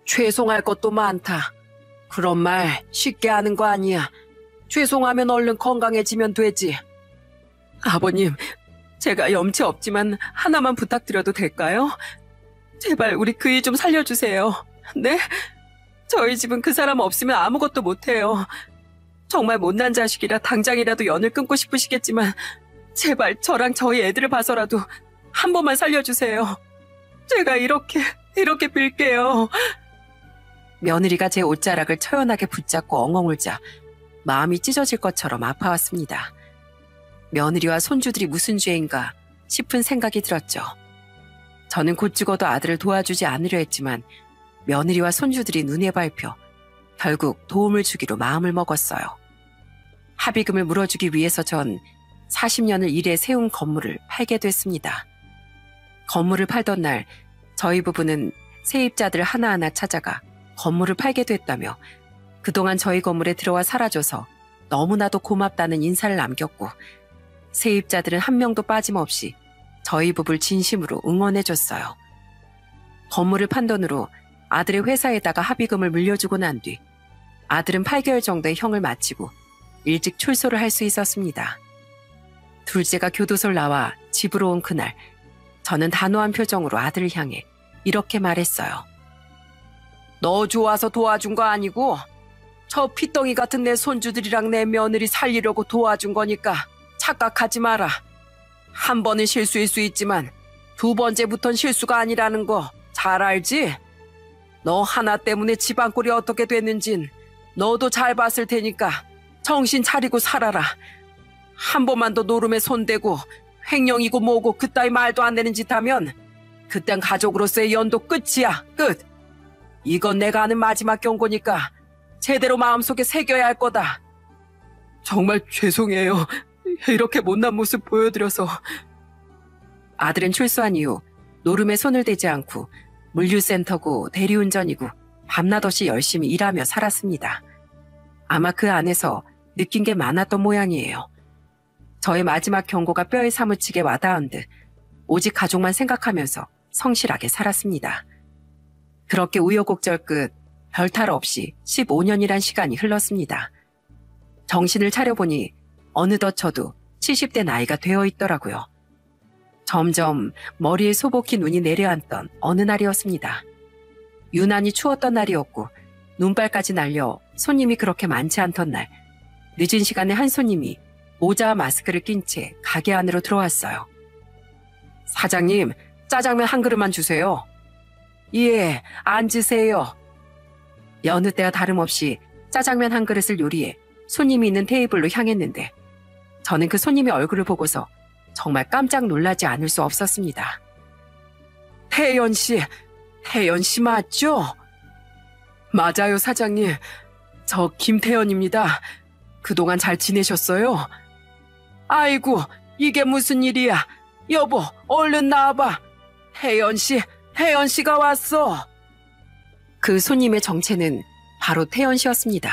죄송할 것도 많다. 그런 말 쉽게 하는 거 아니야. 죄송하면 얼른 건강해지면 되지. 아버님, 제가 염치 없지만 하나만 부탁드려도 될까요? 제발 우리 그이 좀 살려주세요. 네? 저희 집은 그 사람 없으면 아무것도 못해요. 정말 못난 자식이라 당장이라도 연을 끊고 싶으시겠지만 제발 저랑 저희 애들을 봐서라도 한 번만 살려주세요. 제가 이렇게 빌게요. 며느리가 제 옷자락을 처연하게 붙잡고 엉엉 울자 마음이 찢어질 것처럼 아파왔습니다. 며느리와 손주들이 무슨 죄인가 싶은 생각이 들었죠. 저는 곧 죽어도 아들을 도와주지 않으려 했지만 며느리와 손주들이 눈에 밟혀 결국 도움을 주기로 마음을 먹었어요. 합의금을 물어주기 위해서 전 40년을 일해 세운 건물을 팔게 됐습니다. 건물을 팔던 날 저희 부부는 세입자들 하나하나 찾아가 건물을 팔게 됐다며 그동안 저희 건물에 들어와 살아줘서 너무나도 고맙다는 인사를 남겼고 세입자들은 한 명도 빠짐없이 저희 부부를 진심으로 응원해줬어요. 건물을 판 돈으로 아들의 회사에다가 합의금을 물려주고 난 뒤 아들은 8개월 정도의 형을 마치고 일찍 출소를 할 수 있었습니다. 둘째가 교도소를 나와 집으로 온 그날 저는 단호한 표정으로 아들을 향해 이렇게 말했어요. 너 좋아서 도와준 거 아니고 저 피덩이 같은 내 손주들이랑 내 며느리 살리려고 도와준 거니까 착각하지 마라. 한 번은 실수일 수 있지만 두 번째부턴 실수가 아니라는 거 잘 알지? 너 하나 때문에 집안 꼴이 어떻게 됐는진 너도 잘 봤을 테니까 정신 차리고 살아라. 한 번만 더 노름에 손대고 횡령이고 뭐고 그따위 말도 안 되는 짓 하면 그땐 가족으로서의 연도 끝이야. 끝. 이건 내가 하는 마지막 경고니까 제대로 마음속에 새겨야 할 거다. 정말 죄송해요. 이렇게 못난 모습 보여드려서. 아들은 출소한 이후 노름에 손을 대지 않고 물류센터고 대리운전이고 밤낮 없이 열심히 일하며 살았습니다. 아마 그 안에서 느낀 게 많았던 모양이에요. 저의 마지막 경고가 뼈에 사무치게 와닿은 듯 오직 가족만 생각하면서 성실하게 살았습니다. 그렇게 우여곡절 끝 별탈 없이 15년이란 시간이 흘렀습니다. 정신을 차려보니 어느덧 저도 70대 나이가 되어 있더라고요. 점점 머리에 소복히 눈이 내려앉던 어느 날이었습니다. 유난히 추웠던 날이었고 눈발까지 날려 손님이 그렇게 많지 않던 날 늦은 시간에 한 손님이 모자와 마스크를 낀 채 가게 안으로 들어왔어요. 사장님, 짜장면 한 그릇만 주세요. 예, 앉으세요. 여느 때와 다름없이 짜장면 한 그릇을 요리해 손님이 있는 테이블로 향했는데 저는 그 손님의 얼굴을 보고서 정말 깜짝 놀라지 않을 수 없었습니다. 태연 씨 맞죠? 맞아요, 사장님. 저 김태연입니다. 그동안 잘 지내셨어요? 아이고, 이게 무슨 일이야. 여보, 얼른 나와봐. 태연 씨가 왔어. 그 손님의 정체는 바로 태연 씨였습니다.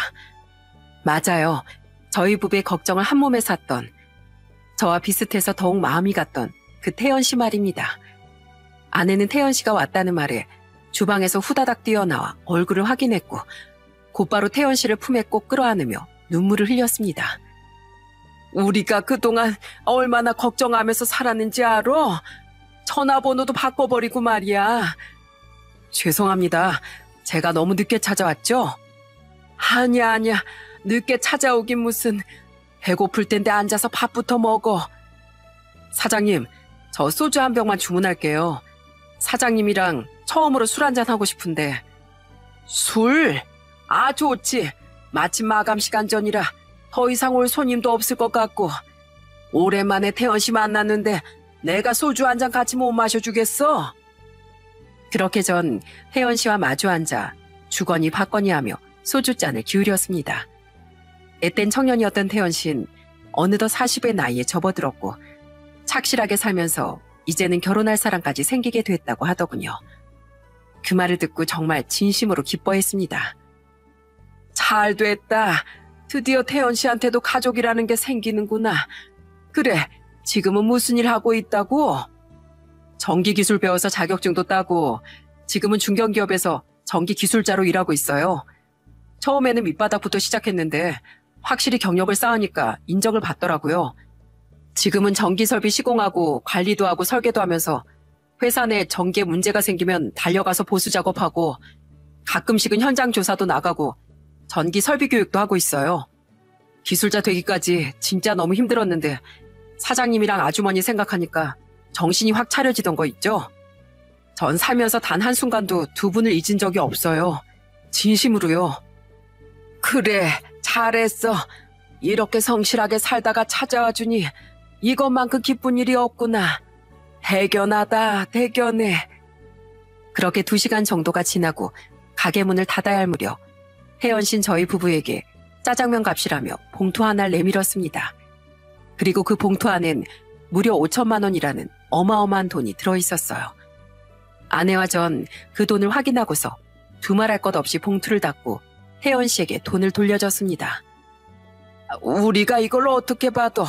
맞아요. 저희 부부의 걱정을 한 몸에 샀던, 저와 비슷해서 더욱 마음이 갔던 그 태연 씨 말입니다. 아내는 태연 씨가 왔다는 말에 주방에서 후다닥 뛰어나와 얼굴을 확인했고 곧바로 태연 씨를 품에 꼭 끌어안으며 눈물을 흘렸습니다. 우리가 그동안 얼마나 걱정하면서 살았는지 알아? 전화번호도 바꿔버리고 말이야. 죄송합니다. 제가 너무 늦게 찾아왔죠? 아니야. 늦게 찾아오긴 무슨. 배고플 텐데 앉아서 밥부터 먹어. 사장님, 저 소주 한 병만 주문할게요. 사장님이랑 처음으로 술 한잔 하고 싶은데. 술? 아, 좋지. 마침 마감 시간 전이라 더 이상 올 손님도 없을 것 같고. 오랜만에 태연 씨 만났는데 내가 소주 한 잔 같이 못 마셔주겠어? 그렇게 전 태연 씨와 마주 앉아 주거니 받거니 하며 소주잔을 기울였습니다. 앳된 청년이었던 태연 씨는 어느덧 40의 나이에 접어들었고 착실하게 살면서 이제는 결혼할 사람까지 생기게 됐다고 하더군요. 그 말을 듣고 정말 진심으로 기뻐했습니다. 잘 됐다. 드디어 태연 씨한테도 가족이라는 게 생기는구나. 그래, 지금은 무슨 일 하고 있다고? 전기기술 배워서 자격증도 따고 지금은 중견기업에서 전기기술자로 일하고 있어요. 처음에는 밑바닥부터 시작했는데 확실히 경력을 쌓으니까 인정을 받더라고요. 지금은 전기설비 시공하고 관리도 하고 설계도 하면서 회사 내 전기에 문제가 생기면 달려가서 보수 작업하고 가끔씩은 현장 조사도 나가고 전기 설비 교육도 하고 있어요. 기술자 되기까지 진짜 너무 힘들었는데 사장님이랑 아주머니 생각하니까 정신이 확 차려지던 거 있죠? 전 살면서 단 한순간도 두 분을 잊은 적이 없어요. 진심으로요. 그래, 잘했어. 이렇게 성실하게 살다가 찾아와 주니 이것만큼 기쁜 일이 없구나. 대견하다, 대견해. 그렇게 2시간 정도가 지나고 가게 문을 닫아야 할 무렵 혜연 씨는 저희 부부에게 짜장면 값이라며 봉투 하나를 내밀었습니다. 그리고 그 봉투 안엔 무려 5천만 원이라는 어마어마한 돈이 들어있었어요. 아내와 전 그 돈을 확인하고서 두말할 것 없이 봉투를 닫고 혜연 씨에게 돈을 돌려줬습니다. 우리가 이걸 어떻게 받아?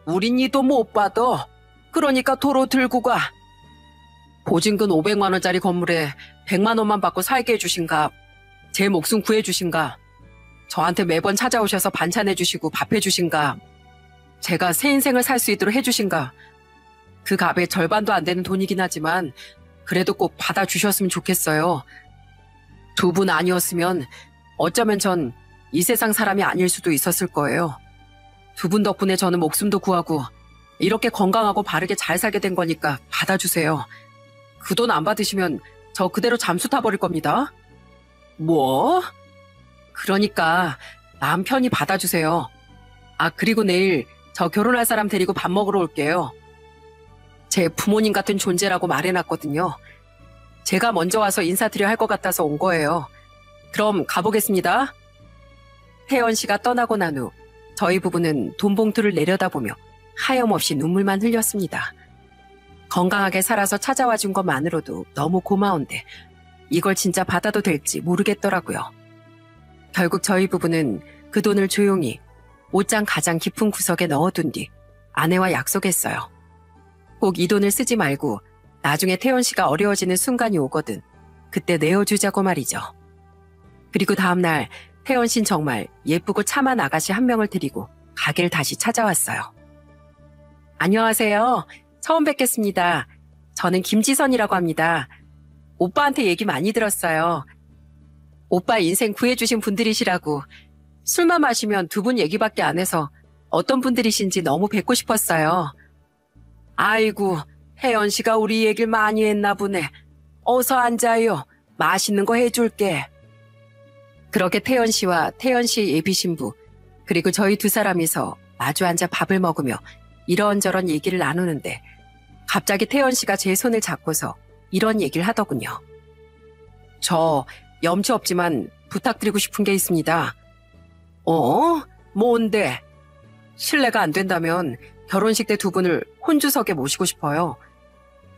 우린 이 돈 못 받아. 그러니까 도로 들고 가. 보증금 500만 원짜리 건물에 100만 원만 받고 살게 해주신가? 제 목숨 구해주신가? 저한테 매번 찾아오셔서 반찬해주시고 밥해주신가? 제가 새 인생을 살 수 있도록 해주신가? 그 값의 절반도 안 되는 돈이긴 하지만 그래도 꼭 받아주셨으면 좋겠어요. 두 분 아니었으면 어쩌면 전 이 세상 사람이 아닐 수도 있었을 거예요. 두 분 덕분에 저는 목숨도 구하고 이렇게 건강하고 바르게 잘 살게 된 거니까 받아주세요. 그 돈 안 받으시면 저 그대로 잠수 타버릴 겁니다. 뭐? 그러니까 마음 편히 받아주세요. 아, 그리고 내일 저 결혼할 사람 데리고 밥 먹으러 올게요. 제 부모님 같은 존재라고 말해놨거든요. 제가 먼저 와서 인사드려 할 것 같아서 온 거예요. 그럼 가보겠습니다. 혜연 씨가 떠나고 난 후 저희 부부는 돈 봉투를 내려다보며 하염없이 눈물만 흘렸습니다. 건강하게 살아서 찾아와 준 것만으로도 너무 고마운데 이걸 진짜 받아도 될지 모르겠더라고요. 결국 저희 부부는 그 돈을 조용히 옷장 가장 깊은 구석에 넣어둔 뒤 아내와 약속했어요. 꼭 이 돈을 쓰지 말고 나중에 태연 씨가 어려워지는 순간이 오거든 그때 내어주자고 말이죠. 그리고 다음날 태연 씨는 정말 예쁘고 참한 아가씨 한 명을 데리고 가게를 다시 찾아왔어요. 안녕하세요. 처음 뵙겠습니다. 저는 김지선이라고 합니다. 오빠한테 얘기 많이 들었어요. 오빠 인생 구해주신 분들이시라고. 술만 마시면 두 분 얘기밖에 안 해서 어떤 분들이신지 너무 뵙고 싶었어요. 아이고, 혜연 씨가 우리 얘기를 많이 했나 보네. 어서 앉아요. 맛있는 거 해줄게. 그렇게 태연 씨와 태연 씨의 예비 신부, 그리고 저희 두 사람이서 마주 앉아 밥을 먹으며 이런저런 얘기를 나누는데 갑자기 태연 씨가 제 손을 잡고서 이런 얘기를 하더군요. 저 염치 없지만 부탁드리고 싶은 게 있습니다. 뭔데? 실례가 안 된다면 결혼식 때 두 분을 혼주석에 모시고 싶어요.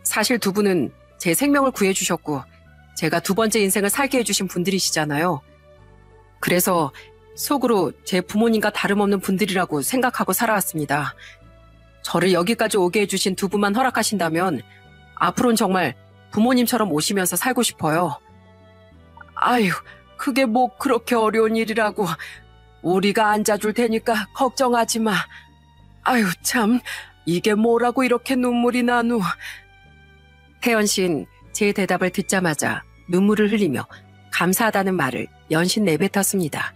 사실 두 분은 제 생명을 구해주셨고 제가 두 번째 인생을 살게 해주신 분들이시잖아요. 그래서 속으로 제 부모님과 다름없는 분들이라고 생각하고 살아왔습니다. 저를 여기까지 오게 해주신 두 분만 허락하신다면 앞으로는 정말 부모님처럼 오시면서 살고 싶어요. 아유, 그게 뭐 그렇게 어려운 일이라고. 우리가 앉아줄 테니까 걱정하지 마. 아유 참, 이게 뭐라고 이렇게 눈물이 나누. 태연 씨는 제 대답을 듣자마자 눈물을 흘리며 감사하다는 말을 연신 내뱉었습니다.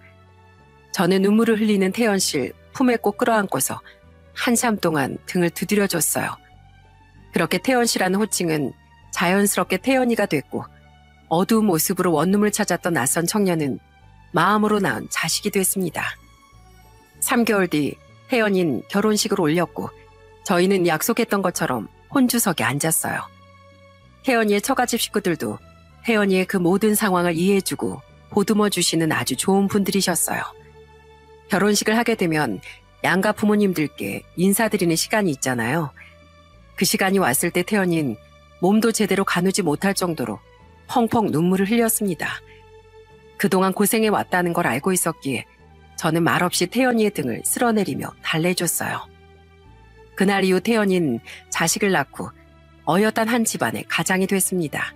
저는 눈물을 흘리는 태연 씨를 품에 꼭 끌어안고서 한참 동안 등을 두드려줬어요. 그렇게 태연 씨라는 호칭은 자연스럽게 태연이가 됐고 어두운 모습으로 원룸을 찾았던 낯선 청년은 마음으로 낳은 자식이 됐습니다. 3개월 뒤 태연이는 결혼식을 올렸고 저희는 약속했던 것처럼 혼주석에 앉았어요. 태연이의 처가집 식구들도 태연이의 그 모든 상황을 이해해주고 보듬어 주시는 아주 좋은 분들이셨어요. 결혼식을 하게 되면 양가 부모님들께 인사드리는 시간이 있잖아요. 그 시간이 왔을 때 태연이는 몸도 제대로 가누지 못할 정도로 펑펑 눈물을 흘렸습니다. 그동안 고생해 왔다는 걸 알고 있었기에 저는 말없이 태연이의 등을 쓸어내리며 달래줬어요. 그날 이후 태연이는 자식을 낳고 어엿한 한 집안의 가장이 됐습니다.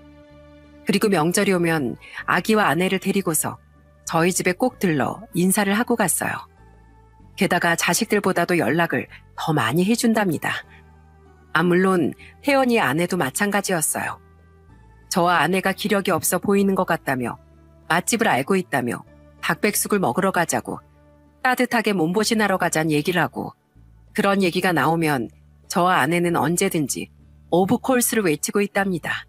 그리고 명절이 오면 아기와 아내를 데리고서 저희 집에 꼭 들러 인사를 하고 갔어요. 게다가 자식들보다도 연락을 더 많이 해준답니다. 물론 혜연이의 아내도 마찬가지였어요. 저와 아내가 기력이 없어 보이는 것 같다며 맛집을 알고 있다며 닭백숙을 먹으러 가자고 따뜻하게 몸보신하러 가자는 얘기를 하고 그런 얘기가 나오면 저와 아내는 언제든지 오브 콜스를 외치고 있답니다.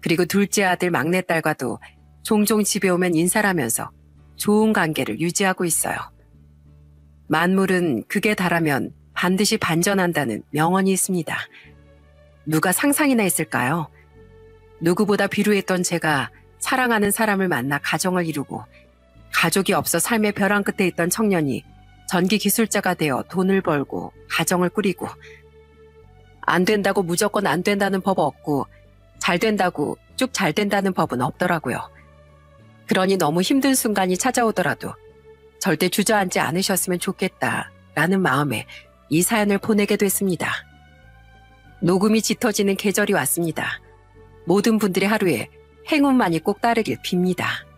그리고 둘째 아들 막내딸과도 종종 집에 오면 인사를 하면서 좋은 관계를 유지하고 있어요. 만물은 극에 달하면 반드시 반전한다는 명언이 있습니다. 누가 상상이나 했을까요? 누구보다 비루했던 제가 사랑하는 사람을 만나 가정을 이루고 가족이 없어 삶의 벼랑 끝에 있던 청년이 전기 기술자가 되어 돈을 벌고 가정을 꾸리고 안 된다고 무조건 안 된다는 법 없고 잘 된다고 쭉 잘 된다는 법은 없더라고요. 그러니 너무 힘든 순간이 찾아오더라도 절대 주저앉지 않으셨으면 좋겠다라는 마음에 이 사연을 보내게 됐습니다. 녹음이 짙어지는 계절이 왔습니다. 모든 분들의 하루에 행운만이 꼭 따르길 빕니다.